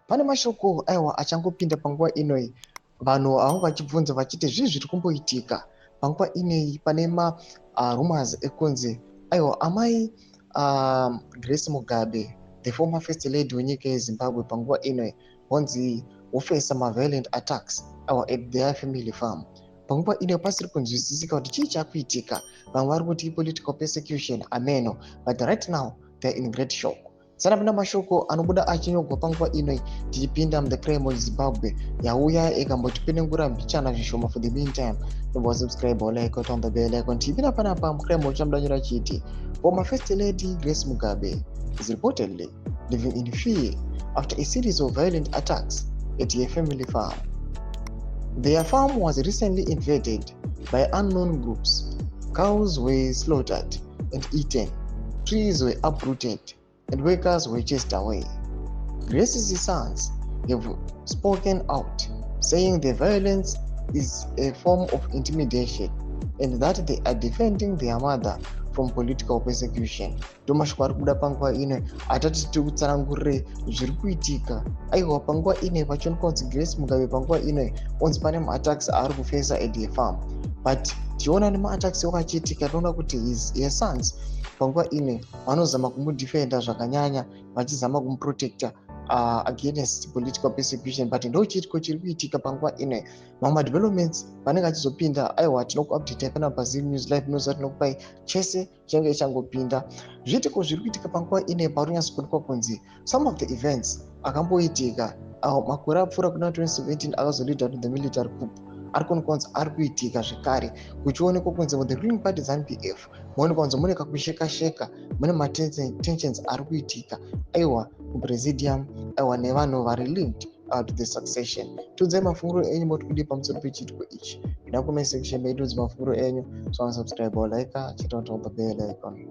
Pane mashoko aiwa achangopinda panguva inoi, vanhu avo vachibvunza vachiti zvii zviri kumboitika panguva inei pane rumors ekunzi aiwa amai Grace Mugabe, the former first lady wenyika yeZimbabwe, panguva inoi honzi wofesa violent attacks at their family farm. Panguva inoi pasiri kunzwisisika kuti chii chakuitika. Vamwe vari kuti political persecution ameno, but right now they're in great shock. Sana pana mashoko anobuda achinyogwa panguva inoi tichipinda muTheCrime Zimbabwe yauya ikambotipenengura mbichana zvishoma. For the meantime, subscribe or like on the bell icon. Tipinda panapa muCrime chamudanyira chiti former first lady Grace Mugabe is reportedly living in fear after a series of violent attacks at her family farm. Their farm was recently invaded by unknown groups. Cows were slaughtered and eaten, trees were uprooted, and workers were chased away. Grace's sons have spoken out, saying the violence is a form of intimidation and that they are defending their mother from political persecution. Domashoko ari kubuda panguva ino atati tiri kutsanangurire zviri kuitika. Aiwa panguva ino pachinokonzi Grace Mugabe panguva ino onzi pane attacks ari kufesa at the farm, but tiona nema-attacks achiitika toona kuti his sons panguva ino vanozama kumudefenda zvakanyanya, vachizama kumuprotecta against political persecution, but ndo chitiko chiri kuitika panguva ino. Mamwe developments panenge achizopinda aiwa tinokuupdate pana paZim News Live news atinokupai chese chinenge changopinda. Zviitiko zviri kuitika panguva ino paronyatsokuonekwa kunzi some of the events akamboitika makore apfuura kuna 2017 akazolida to the military coup arikuonekwanzi ari kuitika zvekare, kuchionekwa kunzi the ruling party ZANU-PF muonekwa kunzi mune kakusheka-sheka, mune matensions ari kuitika aiwa kupresidium aiwa nevanhu vari linked to the succession. Tiudzai mafunguro enyu moti kudii pamusoro pechitiko ichi. Ida comment section meidudzi mafunguro enyu, so subscribe or like, chita on the bell icon.